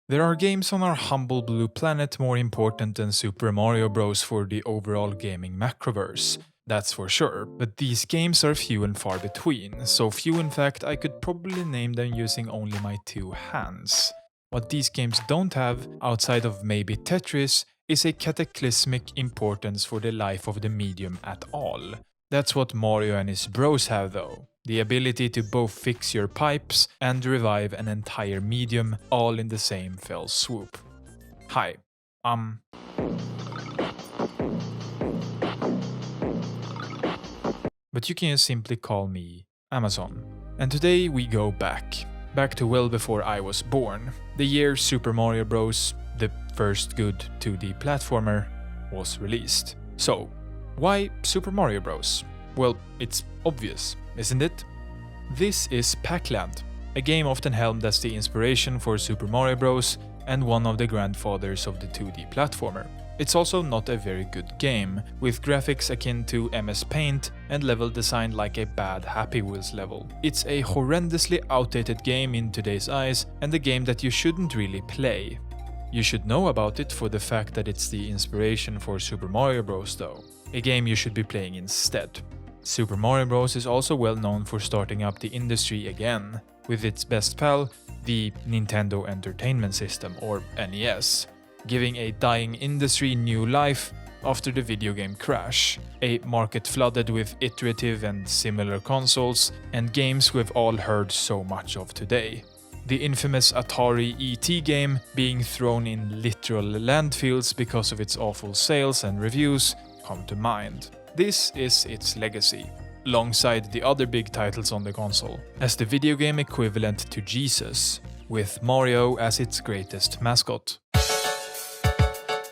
There are games on our humble blue planet more important than Super Mario Bros. For the overall gaming macroverse. That's for sure, but these games are few and far between, so few in fact I could probably name them using only my two hands. What these games don't have, outside of maybe Tetris, is a cataclysmic importance for the life of the medium at all. That's what Mario and his bros have though. The ability to both fix your pipes and revive an entire medium all in the same fell swoop. Hi, but you can just simply call me Amazon. And today we go back to well before I was born, the year Super Mario Bros., the first good 2D platformer, was released. So, why Super Mario Bros? Well, it's obvious, isn't it? This is Pac-Land, a game often helmed as the inspiration for Super Mario Bros. And one of the grandfathers of the 2D platformer. It's also not a very good game, with graphics akin to MS Paint and level design like a bad Happy Wheels level. It's a horrendously outdated game in today's eyes, and a game that you shouldn't really play. You should know about it for the fact that it's the inspiration for Super Mario Bros. Though, a game you should be playing instead. Super Mario Bros. Is also well known for starting up the industry again, with its best pal, the Nintendo Entertainment System, or NES, giving a dying industry new life after the video game crash, a market flooded with iterative and similar consoles and games we've all heard so much of today. The infamous Atari ET game being thrown in literal landfills because of its awful sales and reviews come to mind. This is its legacy, alongside the other big titles on the console, as the video game equivalent to Jesus, with Mario as its greatest mascot.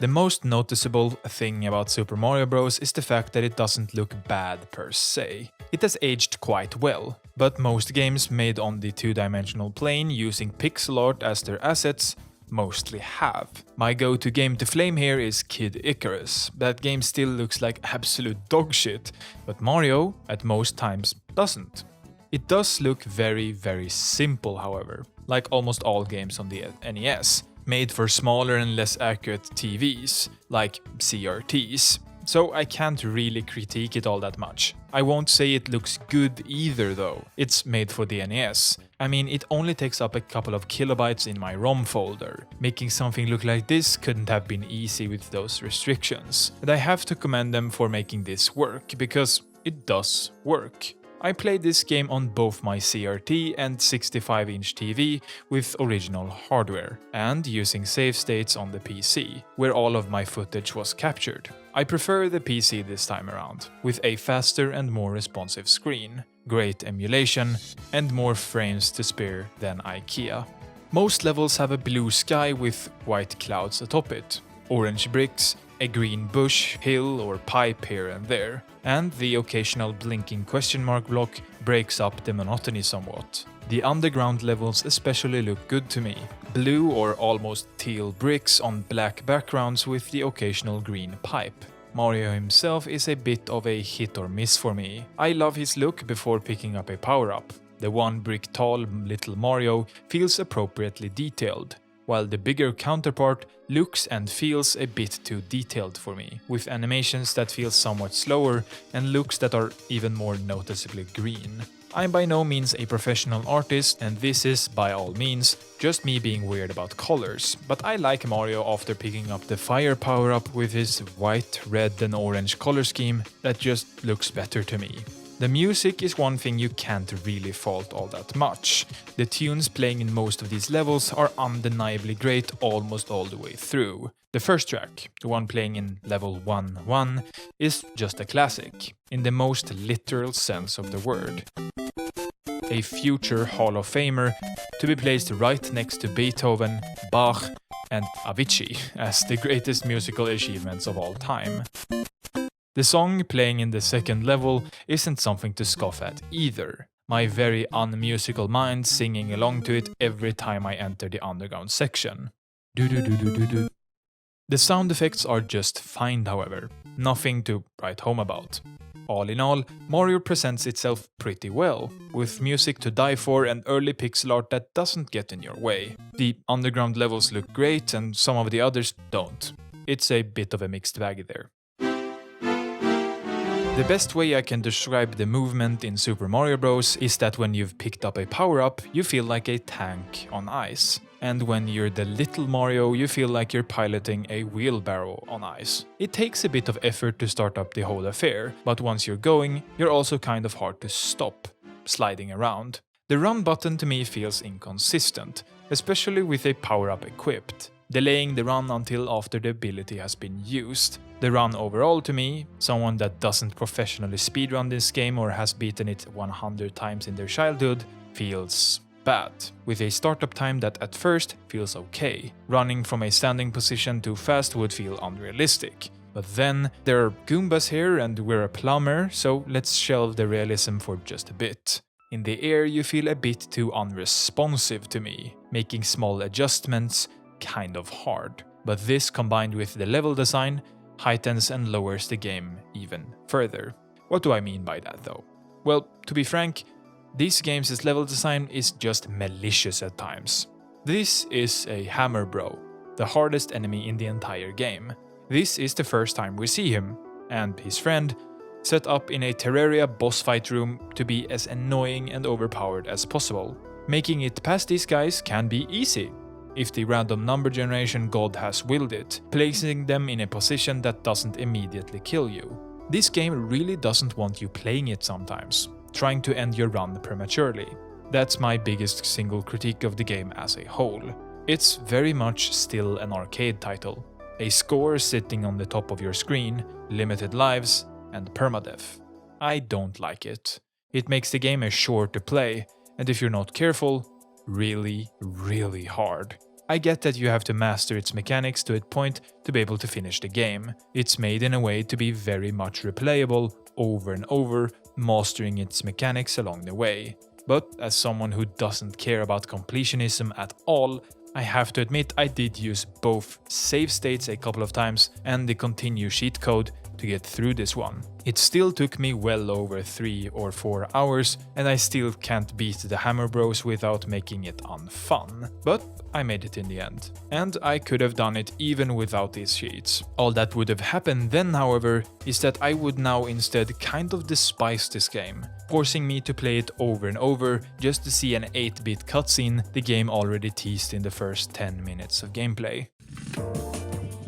The most noticeable thing about Super Mario Bros. Is the fact that it doesn't look bad per se. It has aged quite well, but most games made on the two-dimensional plane using pixel art as their assets mostly have. My go-to game to flame here is Kid Icarus. That game still looks like absolute dog shit, but Mario, at most times, doesn't. It does look very simple, however, like almost all games on the NES, made for smaller and less accurate TVs, like CRTs, so I can't really critique it all that much. I won't say it looks good either though, it's made for the NES. I mean, it only takes up a couple of kilobytes in my ROM folder. Making something look like this couldn't have been easy with those restrictions, but I have to commend them for making this work, because it does work. I played this game on both my CRT and 65-inch TV with original hardware, and using save states on the PC, where all of my footage was captured. I prefer the PC this time around, with a faster and more responsive screen, great emulation, and more frames to spare than IKEA. Most levels have a blue sky with white clouds atop it, orange bricks, a green bush, hill or pipe here and there, and the occasional blinking question mark block breaks up the monotony somewhat. The underground levels especially look good to me. Blue or almost teal bricks on black backgrounds with the occasional green pipe. Mario himself is a bit of a hit or miss for me. I love his look before picking up a power-up. The one brick tall little Mario feels appropriately detailed, while the bigger counterpart looks and feels a bit too detailed for me, with animations that feel somewhat slower and looks that are even more noticeably green. I'm by no means a professional artist, and this is, by all means, just me being weird about colors, but I like Mario after picking up the fire power-up with his white, red and orange color scheme that just looks better to me. The music is one thing you can't really fault all that much. The tunes playing in most of these levels are undeniably great almost all the way through. The first track, the one playing in level 1-1, is just a classic, in the most literal sense of the word. A future Hall of Famer to be placed right next to Beethoven, Bach, and Avicii as the greatest musical achievements of all time. The song playing in the second level isn't something to scoff at either. My very unmusical mind singing along to it every time I enter the underground section. Do do do do do do. The sound effects are just fine, however, nothing to write home about. All in all, Mario presents itself pretty well, with music to die for and early pixel art that doesn't get in your way. The underground levels look great and some of the others don't. It's a bit of a mixed bag there. The best way I can describe the movement in Super Mario Bros. Is that when you've picked up a power-up, you feel like a tank on ice. And when you're the little Mario, you feel like you're piloting a wheelbarrow on ice. It takes a bit of effort to start up the whole affair, but once you're going, you're also kind of hard to stop, sliding around. The run button to me feels inconsistent, especially with a power-up equipped, delaying the run until after the ability has been used. The run overall to me, someone that doesn't professionally speedrun this game or has beaten it 100 times in their childhood, feels bad, with a startup time that at first feels okay. Running from a standing position too fast would feel unrealistic. But then, there are Goombas here and we're a plumber, so let's shelve the realism for just a bit. In the air you feel a bit too unresponsive to me, making small adjustments kind of hard. But this combined with the level design heightens and lowers the game even further. What do I mean by that though? Well, to be frank, these games' level design is just malicious at times. This is a hammer bro, the hardest enemy in the entire game. This is the first time we see him, and his friend, set up in a Terraria boss fight room to be as annoying and overpowered as possible. Making it past these guys can be easy, if the random number generation god has willed it, placing them in a position that doesn't immediately kill you. This game really doesn't want you playing it sometimes, trying to end your run prematurely. That's my biggest single critique of the game as a whole. It's very much still an arcade title. A score sitting on the top of your screen, limited lives, and permadeath. I don't like it. It makes the game a chore to play, and if you're not careful, really, really hard. I get that you have to master its mechanics to a point to be able to finish the game. It's made in a way to be very much replayable over and over, mastering its mechanics along the way. But as someone who doesn't care about completionism at all, I have to admit I did use both save states a couple of times and the continue cheat code to get through this one. It still took me well over 3 or 4 hours, and I still can't beat the Hammer Bros without making it unfun. But I made it in the end. And I could have done it even without these cheats. All that would have happened then, however, is that I would now instead kind of despise this game, forcing me to play it over and over just to see an 8-bit cutscene the game already teased in the first 10 minutes of gameplay.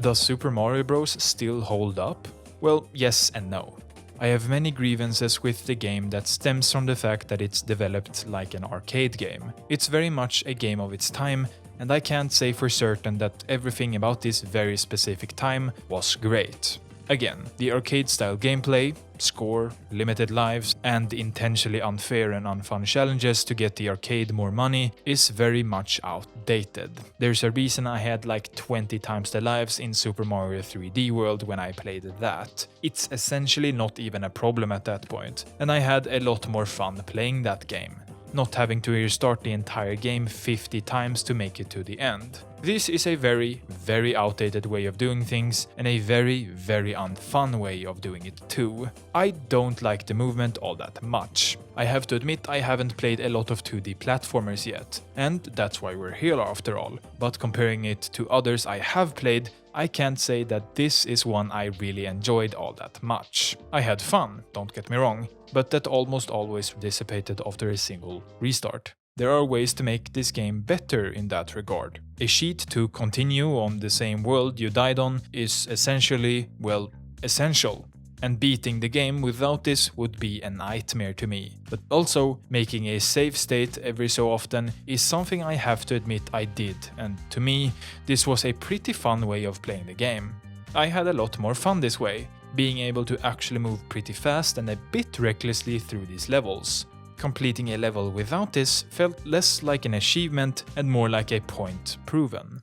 Does Super Mario Bros. Still hold up? Well, yes and no. I have many grievances with the game that stems from the fact that it's developed like an arcade game. It's very much a game of its time, and I can't say for certain that everything about this very specific time was great. Again, the arcade-style gameplay, score, limited lives, and intentionally unfair and unfun challenges to get the arcade more money is very much outdated. There's a reason I had like 20 times the lives in Super Mario 3D World when I played that. It's essentially not even a problem at that point, and I had a lot more fun playing that game, not having to restart the entire game 50 times to make it to the end. This is a very, very outdated way of doing things, and a very, very unfun way of doing it too. I don't like the movement all that much. I have to admit I haven't played a lot of 2D platformers yet, and that's why we're here after all. But comparing it to others I have played, I can't say that this is one I really enjoyed all that much. I had fun, don't get me wrong, but that almost always dissipated after a single restart. There are ways to make this game better in that regard. A cheat to continue on the same world you died on is essentially, well, essential. And beating the game without this would be a nightmare to me. But also, making a save state every so often is something I have to admit I did, and to me, this was a pretty fun way of playing the game. I had a lot more fun this way, being able to actually move pretty fast and a bit recklessly through these levels. Completing a level without this felt less like an achievement and more like a point proven.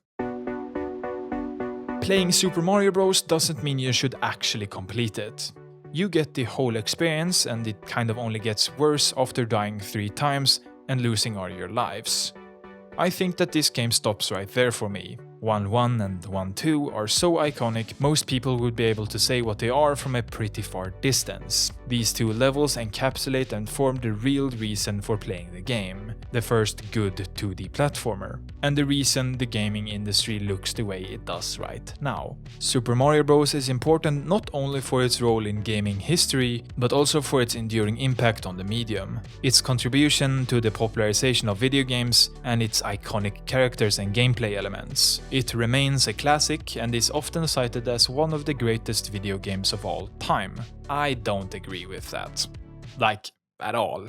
Playing Super Mario Bros. Doesn't mean you should actually complete it. You get the whole experience, and it kind of only gets worse after dying 3 times and losing all your lives. I think that this game stops right there for me, 1-1 and 1-2 are so iconic, most people would be able to say what they are from a pretty far distance. These two levels encapsulate and form the real reason for playing the game, the first good 2D platformer, and the reason the gaming industry looks the way it does right now. Super Mario Bros. Is important not only for its role in gaming history, but also for its enduring impact on the medium, its contribution to the popularization of video games, and its iconic characters and gameplay elements. It remains a classic and is often cited as one of the greatest video games of all time. I don't agree with that. Like, at all.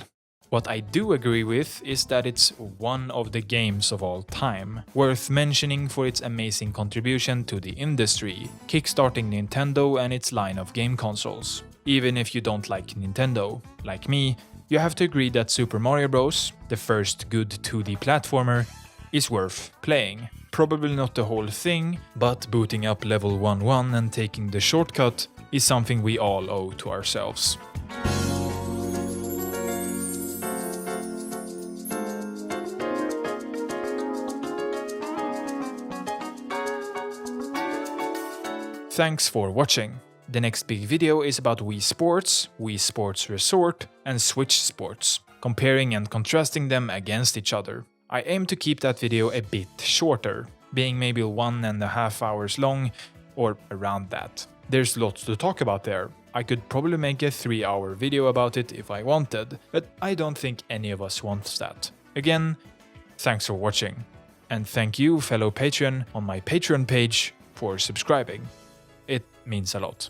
What I do agree with is that it's one of the games of all time, worth mentioning for its amazing contribution to the industry, kickstarting Nintendo and its line of game consoles. Even if you don't like Nintendo, like me, you have to agree that Super Mario Bros., the first good 2D platformer, is worth playing. Probably not the whole thing, but booting up level 1-1 and taking the shortcut is something we all owe to ourselves. Thanks for watching. The next big video is about Wii Sports, Wii Sports Resort, and Switch Sports, comparing and contrasting them against each other. I aim to keep that video a bit shorter, being maybe 1.5 hours long, or around that. There's lots to talk about there. I could probably make a 3-hour video about it if I wanted, but I don't think any of us wants that. Again, thanks for watching. And thank you, fellow Patreon, on my Patreon page for subscribing. It means a lot.